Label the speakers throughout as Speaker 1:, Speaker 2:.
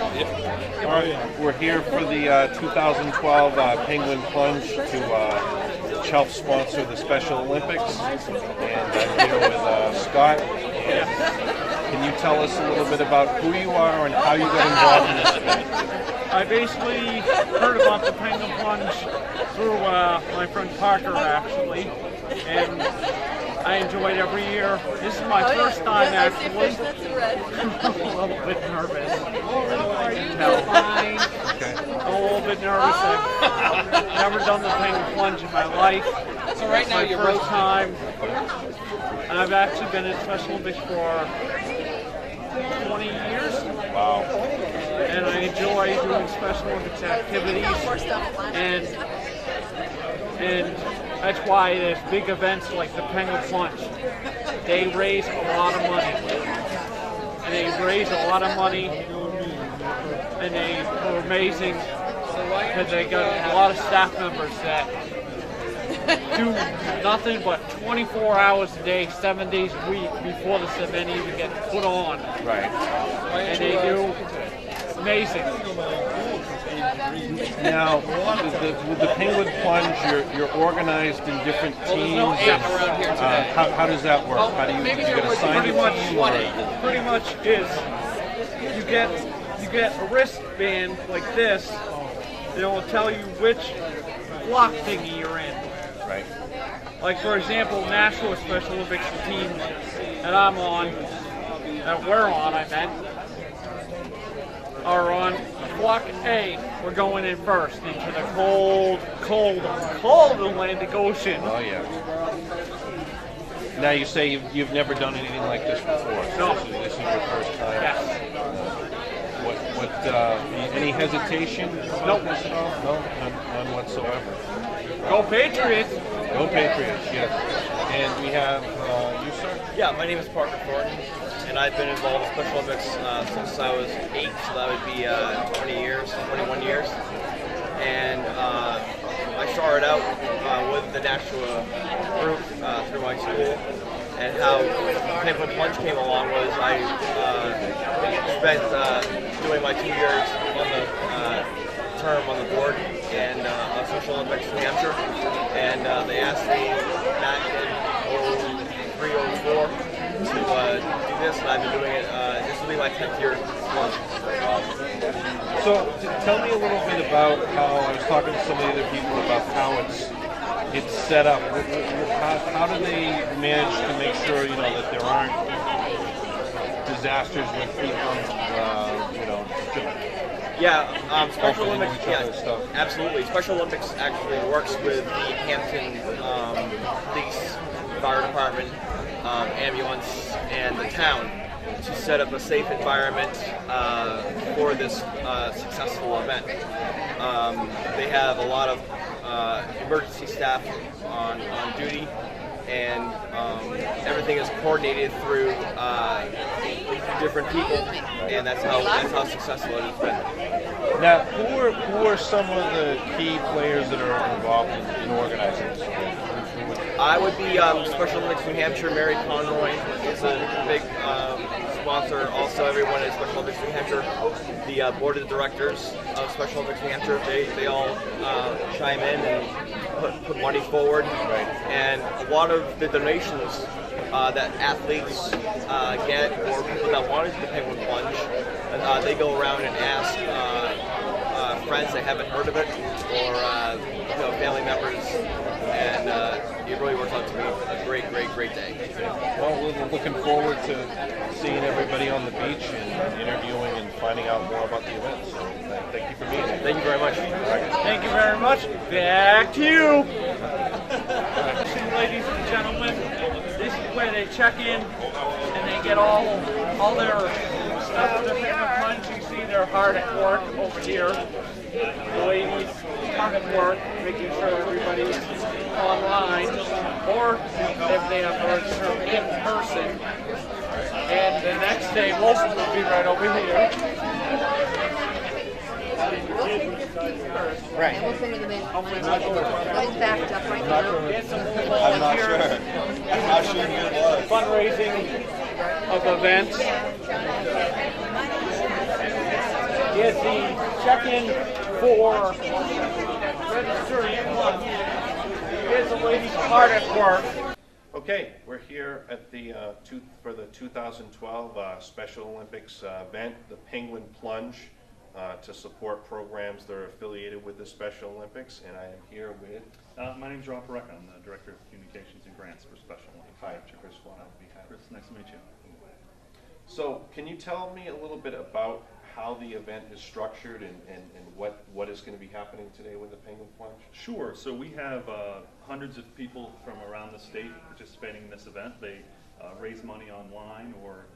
Speaker 1: All right, we're here for the 2012 Penguin Plunge to help sponsor the Special Olympics, and I'm here with Scott. And can you tell us a little bit about who you are and how you got involved in this event?
Speaker 2: I basically heard about the Penguin Plunge through my friend Parker, actually, and I enjoy it every year. This is my first time, actually. I'm a little bit nervous. I'm a little bit nervous. I've never done the Penguin Plunge in my life.
Speaker 3: So right now
Speaker 2: It's my first time. And I've actually been in Special Olympics for 20 years.
Speaker 1: Wow.
Speaker 2: And I enjoy doing Special Olympics activities. And that's why there's big events like the Penguin Plunge. They raise a lot of money. And they raise a lot of money. And they are amazing because they got a lot of staff members that do nothing but 24 hours a day, 7 days a week before this event even gets put on.
Speaker 1: Right.
Speaker 2: And they do amazing.
Speaker 1: Now, with the Penguin Plunge, you're organized in different teams.
Speaker 3: around here today.
Speaker 1: How does that work? How do you get assigned
Speaker 2: Pretty
Speaker 1: a
Speaker 2: much,
Speaker 1: team? Or?
Speaker 2: pretty much is you get a wristband like this that will tell you which block thingy you're in.
Speaker 1: Right.
Speaker 2: Like for example, National Special Olympics team that I'm on, that we're on, I meant, are on block A. We're going in first into the cold Atlantic Ocean.
Speaker 1: Oh yeah. Now you say you've never done anything like this before.
Speaker 2: No.
Speaker 1: This is your first time.
Speaker 2: Yes.
Speaker 1: Any hesitation?
Speaker 2: Nope.
Speaker 1: No, none whatsoever.
Speaker 2: Go Patriots!
Speaker 1: Go Patriots, yes. And we have you, sir?
Speaker 4: Yeah, my name is Parker Thornton, and I've been involved with Special Olympics since I was 8, so that would be 21 years. And I started out with the national group through my school, and how Penguin Plunge came along was I spent doing my 2 years on the term on the board and on Special Olympics New Hampshire, and they asked me back in 03, 04 to do this, and I've been doing it. This will be my 10th year plunge.
Speaker 1: So tell me a little bit about how, I was talking to some of the other people about how it's set up. How do they manage to make sure, that there aren't disasters with people,
Speaker 4: Yeah, Special
Speaker 1: bumping into
Speaker 4: Olympics,
Speaker 1: each other's stuff?
Speaker 4: absolutely. Special Olympics actually works with the Hampton Police, Fire Department, ambulance, and the town to set up a safe environment for this successful event. They have a lot of emergency staff on duty, and everything is coordinated through different people, and that's how successful it has been.
Speaker 1: Now, who are some of the key players that are involved in organizing this event?
Speaker 4: I would be Special Olympics New Hampshire. Mary Conroy is a big sponsor. Also, everyone at Special Olympics New Hampshire, the board of directors of Special Olympics New Hampshire, they all chime in and put money forward.
Speaker 1: Right.
Speaker 4: And a lot of the donations that athletes get, or people that want to do the Penguin Plunge, they go around and ask friends that haven't heard of it, or family members, and it really works out to be a great day.
Speaker 1: Well, we're looking forward to seeing everybody on the beach and interviewing and finding out more about the event. So thank you for being here.
Speaker 4: Thank you very much.
Speaker 2: Thank you very much. Back to you. Ladies and gentlemen, this is where they check in and they get all their stuff for the Penguin Plunge. You see they're hard at work over here. The ladies hard at work, making sure everybody's online, or if they have to register in person. And the next day, most of them will be right over here.
Speaker 5: Right. We'll send you the man. It's backed up right now.
Speaker 2: Get some volunteers.
Speaker 3: I'm not sure who it was.
Speaker 2: Fundraising of events. check-in for registering is a lady's partic work.
Speaker 1: Okay, we're here at the for the 2012 Special Olympics event, the Penguin Plunge, to support programs that are affiliated with the Special Olympics, and I am here with.
Speaker 6: My name's Rob Parecka. I'm the Director of Communications and Grants for Special Olympics.
Speaker 1: Hi, Chris.
Speaker 6: Chris, nice to meet you.
Speaker 1: So, can you tell me a little bit about how the event is structured and what is going to be happening today with the Penguin Plunge?
Speaker 6: Sure. So we have hundreds of people from around the state participating in this event. They raise money online or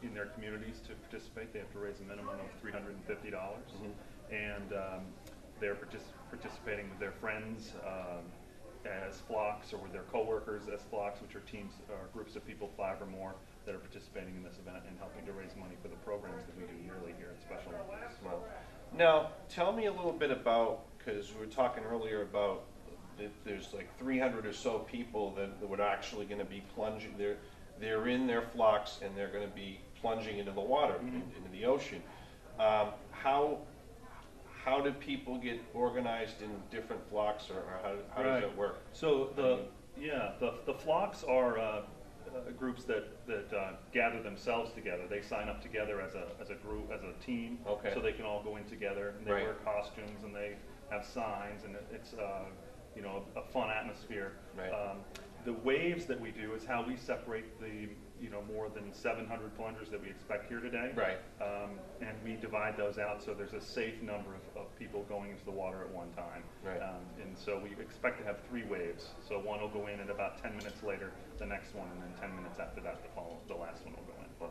Speaker 6: in their communities to participate. They have to raise a minimum of $350. And they're participating with their friends as flocks, or with their coworkers as flocks, which are teams or groups of people, 5 or more, that are participating in this event and helping to raise money for the programs that we do yearly here at Special Olympics.
Speaker 1: Well, now, tell me a little bit about, because we were talking earlier about that there's like 300 or so people that were actually going to be plunging. They're in their flocks and they're going to be plunging into the water, into the ocean. How do people get organized in different flocks, or how does it work?
Speaker 6: So the flocks are groups that gather themselves together. They sign up together as a group, as a team,
Speaker 1: Okay.
Speaker 6: so they can all go in together. And they
Speaker 1: Right.
Speaker 6: wear costumes and they have signs, and it's a fun atmosphere.
Speaker 1: Right.
Speaker 6: The waves that we do is how we separate the more than 700 plungers that we expect here today.
Speaker 1: Right.
Speaker 6: And we divide those out so there's a safe number of people going into the water at one time.
Speaker 1: Right.
Speaker 6: And so we expect to have 3 waves. So one will go in, and about 10 minutes later, the next one, and then 10 minutes after that, the last one will go in.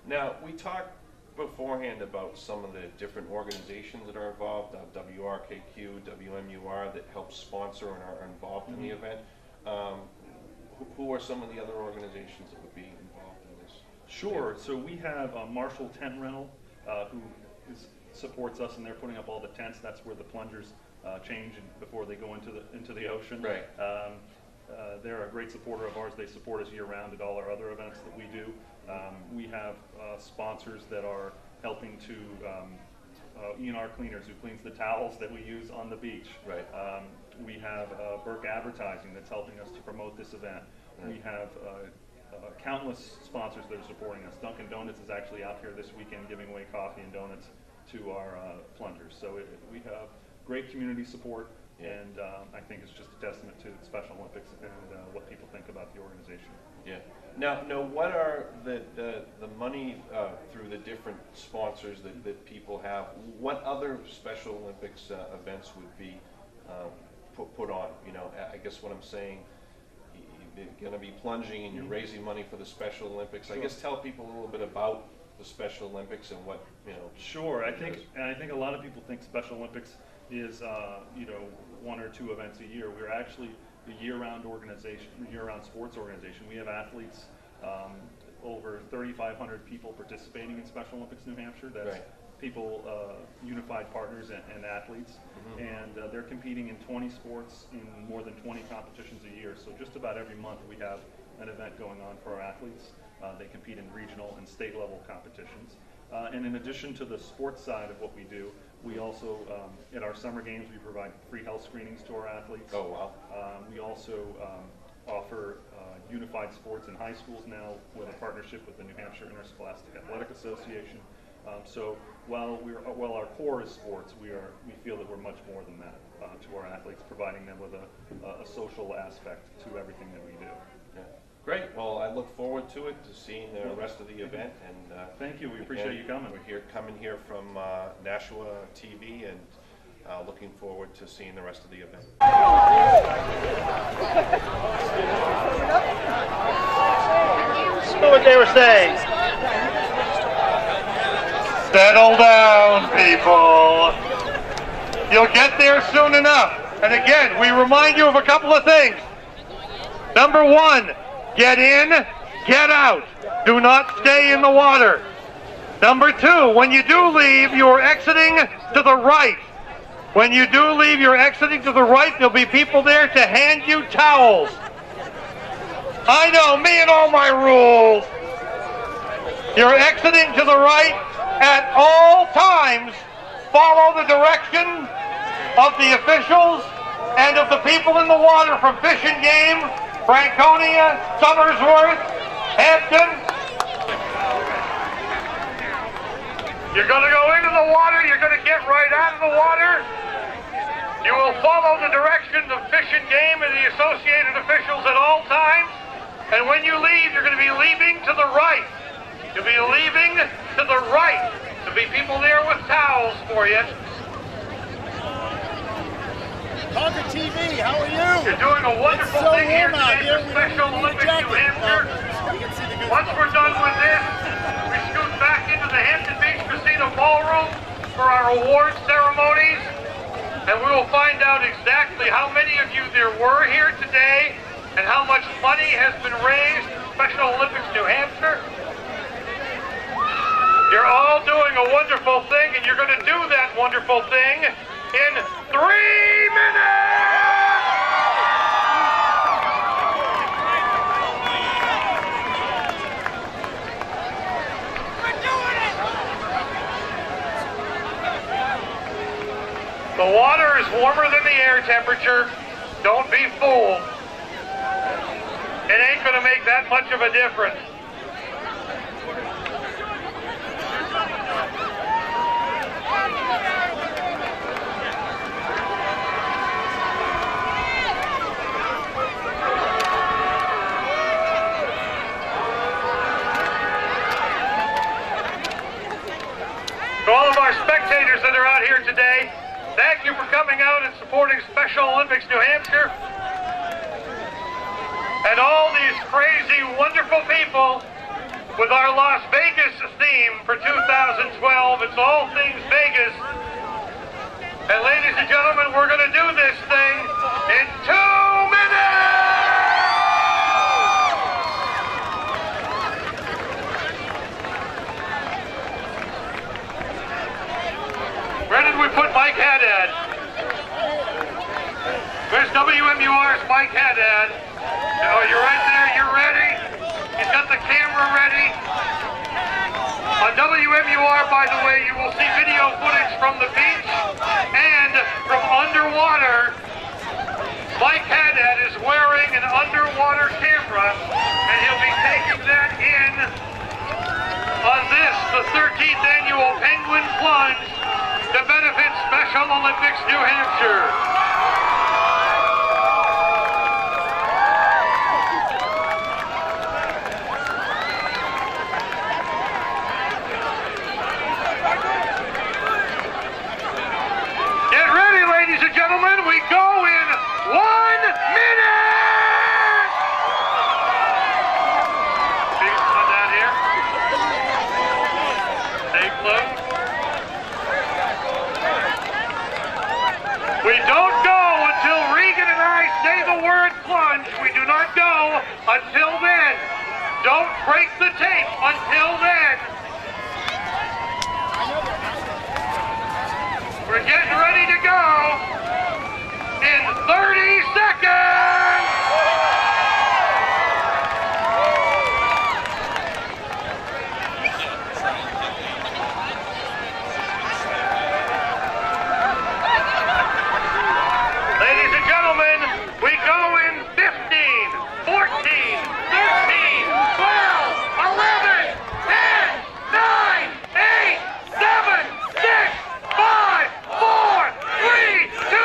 Speaker 1: Now, we talked beforehand about some of the different organizations that are involved, WRKQ, WMUR, that help sponsor and are involved in the event. Who are some of the other organizations that would be involved in this?
Speaker 6: Sure. So we have Marshall Tent Rental, who supports us, and they're putting up all the tents. That's where the plungers change before they go into the ocean.
Speaker 1: Right.
Speaker 6: They're a great supporter of ours. They support us year-round at all our other events that we do. We have sponsors that are helping to ENR Cleaners, who cleans the towels that we use on the beach.
Speaker 1: Right.
Speaker 6: We have Burke Advertising that's helping us to promote this event. We have countless sponsors that are supporting us. Dunkin' Donuts is actually out here this weekend giving away coffee and donuts to our plungers. So we have great community support, and I think it's just a testament to the Special Olympics and what people think about the organization.
Speaker 1: Yeah. Now, what are the money through the different sponsors that people have? What other Special Olympics events would be put on? I guess what I'm saying, you're going to be plunging and you're raising money for the Special Olympics.
Speaker 6: Sure.
Speaker 1: I guess tell people a little bit about the Special Olympics and what
Speaker 6: Sure. I think a lot of people think Special Olympics is 1 or 2 events a year. We're actually a year-round organization, year-round sports organization. We have athletes, over 3,500 people participating in Special Olympics New Hampshire. That's
Speaker 1: Right.
Speaker 6: people, unified partners and athletes, and they're competing in 20 sports in more than 20 competitions a year. So just about every month we have an event going on for our athletes. They compete in regional and state level competitions. And in addition to the sports side of what we do, we also, at our summer games, we provide free health screenings to our athletes.
Speaker 1: Oh, wow.
Speaker 6: We also offer unified sports in high schools now with a partnership with the New Hampshire Interscholastic Athletic Association. So while our core is sports, we feel that we're much more than that to our athletes, providing them with a social aspect to everything that we do.
Speaker 1: Yeah. Great. Well, I look forward to it, to seeing the rest of the event. And
Speaker 6: thank you. We appreciate you coming.
Speaker 1: We're coming here from Nashua TV, and looking forward to seeing the rest of the event.
Speaker 7: That's what they were saying. Settle down, people. You'll get there soon enough. And again, we remind you of a couple of things. Number 1, get in, get out. Do not stay in the water. Number 2, when you do leave, you're exiting to the right. When you do leave, you're exiting to the right. There'll be people there to hand you towels. I know, me and all my rules. You're exiting to the right at all times, follow the direction of the officials and of the people in the water from Fish and Game, Franconia, Somersworth, Hampton. You're going to go into the water, you're going to get right out of the water. You will follow the directions of Fish and Game and the associated officials at all times. And when you leave, you're going to be leaving to the right. You'll be leaving to the right. There'll be people there with towels for you.
Speaker 8: Conquer TV, how are you?
Speaker 7: You're doing a wonderful thing here today for Special Olympics New Hampshire. Once we're done with this, we scoot back into the Hampton Beach Casino Ballroom for our award ceremonies, and we will find out exactly how many of you there were here today and how much money has been raised for Special Olympics New Hampshire. You're all doing a wonderful thing, and you're going to do that wonderful thing in 3 minutes! The water is warmer than the air temperature. Don't be fooled. It ain't going to make that much of a difference. To all of our spectators that are out here today, thank you for coming out and supporting Special Olympics New Hampshire. And all these crazy, wonderful people with our Las Vegas theme for 2012. It's all things Vegas. And ladies and gentlemen, we're going to do this thing in 2 minutes! Where did we put Mike Haddad? Where's WMUR's Mike Haddad? Oh, you're right there, you're ready. He's got the camera ready. On WMUR, by the way, you will see video footage from the beach and from underwater. Mike Haddad is wearing an underwater camera, and he'll be taking that in on this, the 13th annual Penguin Plunge, to benefit Special Olympics New Hampshire. Get ready, ladies and gentlemen, we go in 1 minute! See, on down here. Stay close. We don't go until Regan and I say the word plunge. We do not go until then. Don't break the tape until then. We're getting ready to go in 30 seconds. Ladies and gentlemen, we go in 15, 14, 13, 12, 11, 10, 9, 8, 7, 6, 5, 4, 3, 2,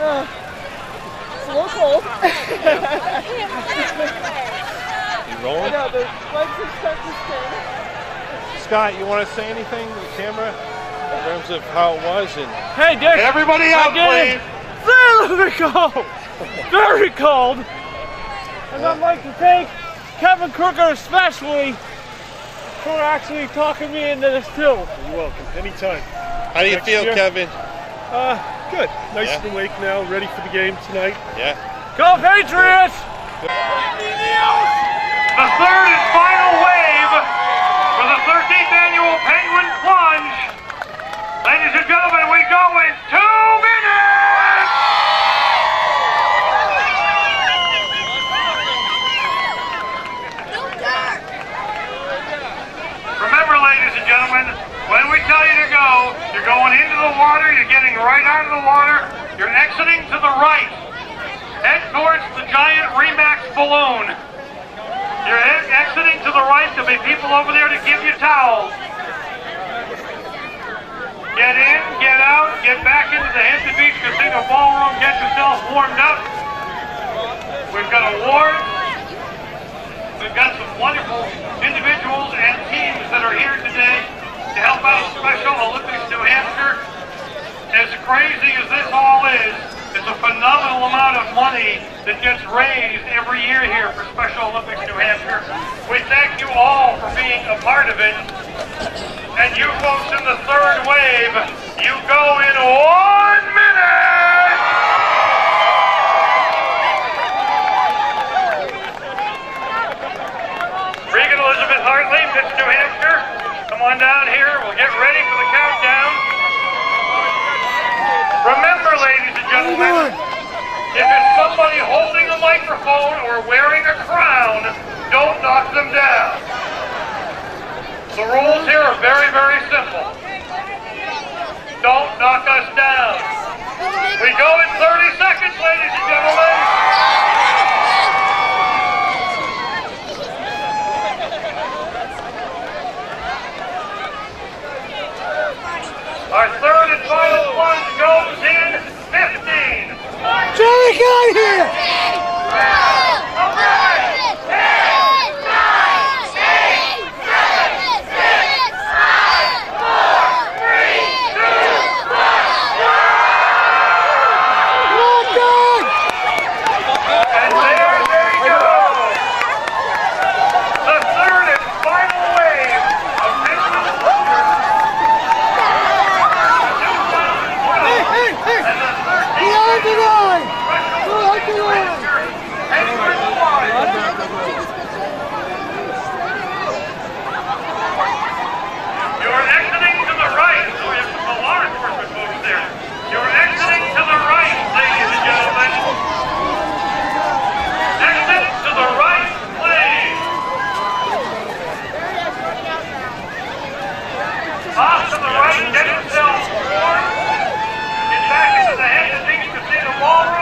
Speaker 9: It's a little cold.
Speaker 1: You rolling?
Speaker 9: No, the legs are starting to spin.
Speaker 1: Scott, you want to say anything to the camera in terms of how it was? And
Speaker 2: Hey, Dick.
Speaker 7: Everybody out, please.
Speaker 2: Very cold. Very cold. And I'd like to thank Kevin Crooker especially for actually talking me into this too.
Speaker 8: You're welcome. Anytime.
Speaker 1: how do you feel,
Speaker 8: year.
Speaker 1: Kevin?
Speaker 8: Good. Nice
Speaker 1: Yeah.
Speaker 8: and awake now, ready for the game tonight.
Speaker 1: Yeah.
Speaker 2: Go Patriots!
Speaker 7: The third and final wave for the 13th annual Penguin Plunge. Ladies and gentlemen, we go in 2 minutes! Remember, ladies and gentlemen, when we tell you to go, you're going into the water, you're getting right out of the water, you're exiting to the right. Head towards the giant Remax balloon. You're exiting to the right. There'll be people over there to give you towels. Get in, get out, get back into the Hampton Beach Casino ballroom, get yourself warmed up. We've got awards. We've got some wonderful individuals and teams that are here today to help out Special Olympics New Hampshire. As crazy as this all is, it's a phenomenal amount of money that gets raised every year here for Special Olympics New Hampshire. We thank you all for being a part of it. And you folks in the third wave, you go in 1 minute! Regan Elizabeth Hartley, Miss New Hampshire, come on down here. We'll get ready for the countdown. Remember, ladies and gentlemen, if it's somebody holding a microphone or wearing a crown, don't knock them down. The rules here are very, very simple. Don't knock us down. We go in 30 seconds, ladies and gentlemen. Our third and final plunge goes in 15.
Speaker 9: Johnny, get out of here!
Speaker 7: 1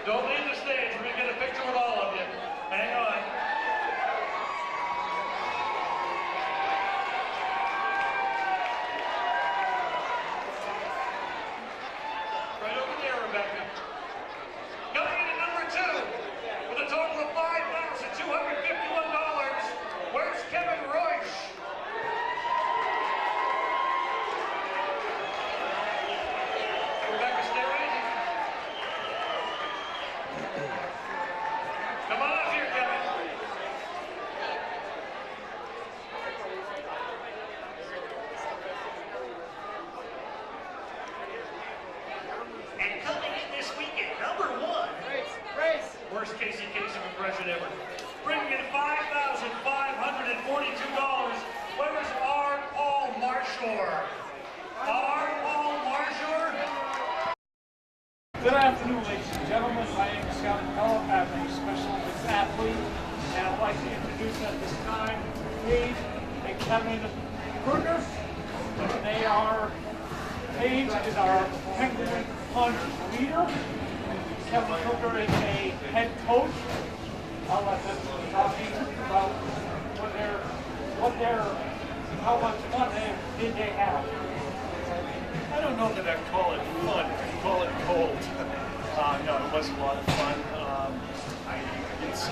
Speaker 7: Don't leave the stage. We're going to get a picture with all of you. Hang on. Right over there, Rebecca. Coming in at number 2 with a total of $5,251. Where's Kevin Royce? Rebecca, stay right here. Come on up here, Kevin. And coming in this weekend, number 1. Worst Casey Kasem impression ever. Bringing in $5,542. Where's R. Paul Marshore? R. Paul Marshore?
Speaker 2: Good afternoon, ladies and gentlemen. My name is Scott McCullough. I'm a special Olympics athlete, and I'd like to introduce at this time Paige and Kevin Kruger. Paige is our Penguin Plunge leader. Kevin Kruger is a head coach. I'll let them talk about how much fun did they have.
Speaker 8: I don't know that I'd call it fun. I'd call it cold. No, it was a lot of fun. It's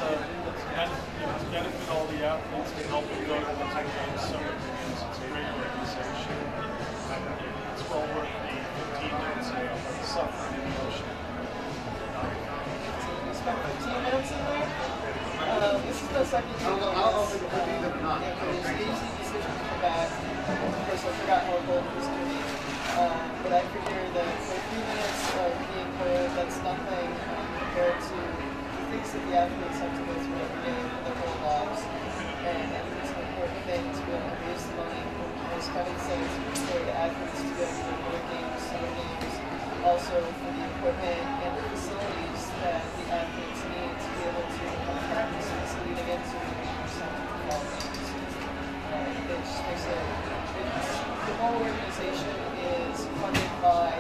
Speaker 8: benefit all the athletes to help them go to the Olympic Games, summer games. It's a great organization. It's well worth the 15 minutes of suffering in the ocean.
Speaker 9: We spent 15 minutes in there. This is the second time it was an easy decision to come back. Of course, I forgot how cold it was going to be. But I figured that for 3 minutes of being cold, that's nothing compared to the things that the athletes have to go through every day in their whole lives. And I think it's an important thing to be able to raise the money. As Kevin said, for the athletes to go to the games, summer games, also for the equipment and the facilities that the athletes need to be able to practice leading into some fall games. It just makes the whole organization is funded by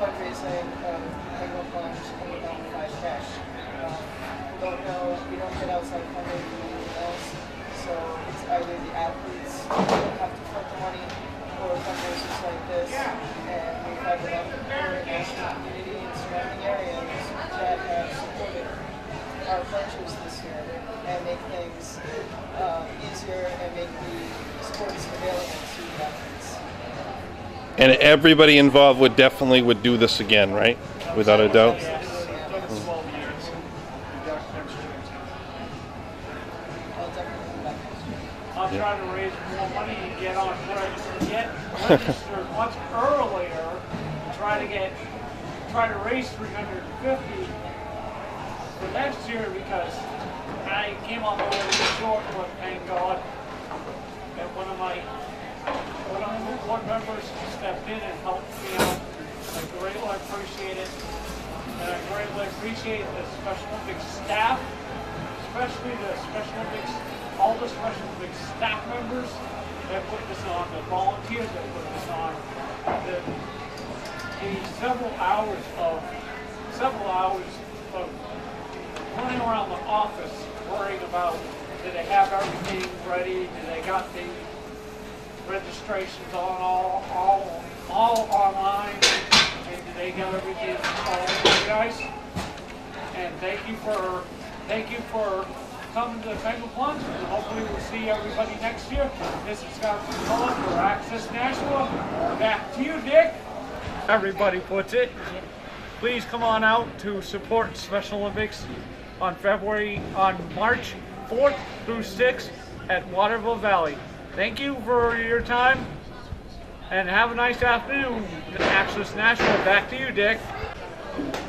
Speaker 9: fundraising of Penguin Plunge and the Mountain Cash. We don't get outside funding from anyone else, so it's either the athletes who have to fund the money or fundraisers like this, and we've had enough of the national community and surrounding areas that have supported our plungers this year and make things easier and make the sports available to the athletes.
Speaker 1: And everybody involved would do this again, right? Without a doubt.
Speaker 2: I'll try to raise more money and get registered much earlier. Try to raise $350 for next year because I came up a little short, but thank God that one of the board members stepped in and helped me out. I greatly appreciate it, and I greatly appreciate the Special Olympics staff, especially the Special Olympics, all the Special Olympics staff members that put this on, the volunteers that put this on, the several hours of running around the office worrying about did they have everything ready, did they got the registrations on all online, and did they got everything all organized? And thank you for coming to the Penguin Plunge, and hopefully we'll see everybody next year. This is Scott McCullough for Access Nashua. Back to you, Dick. Everybody puts it. Please come on out to support Special Olympics on March 4th through 6th at Waterville Valley. Thank you for your time, and have a nice afternoon. Access Nashua, back to you, Dick.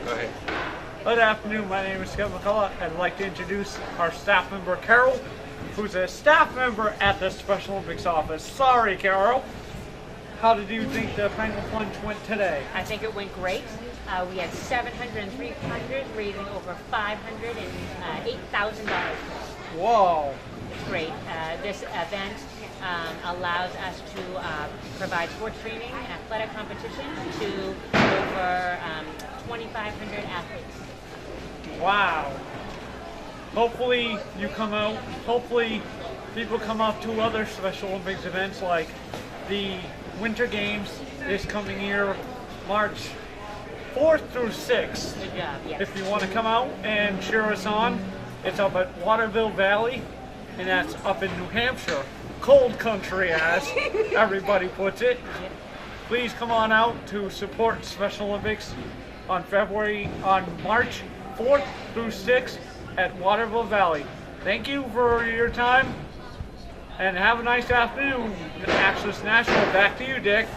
Speaker 1: Go ahead.
Speaker 2: Good afternoon, my name is Scott McCullough. I'd like to introduce our staff member, Carol, who's a staff member at the Special Olympics office. Sorry, Carol. How did you think the Penguin Plunge went today?
Speaker 10: I think it went great. We had 700 and 300, raising over $8,000.
Speaker 2: Whoa.
Speaker 10: It's great. This event allows us to provide sports training and athletic competition to over 2,500 athletes.
Speaker 2: Wow. Hopefully you come out. Hopefully people come out to other Special Olympics events like the Winter Games this coming year, March 4th through 6th.
Speaker 10: Good job, yes.
Speaker 2: If you want to come out and cheer us on, it's up at Waterville Valley, and that's up in New Hampshire. Cold country, as everybody puts it. Please come on out to support Special Olympics on March 4th through 6th at Waterville Valley. Thank you for your time, and have a nice afternoon. Access National, back to you, Dick.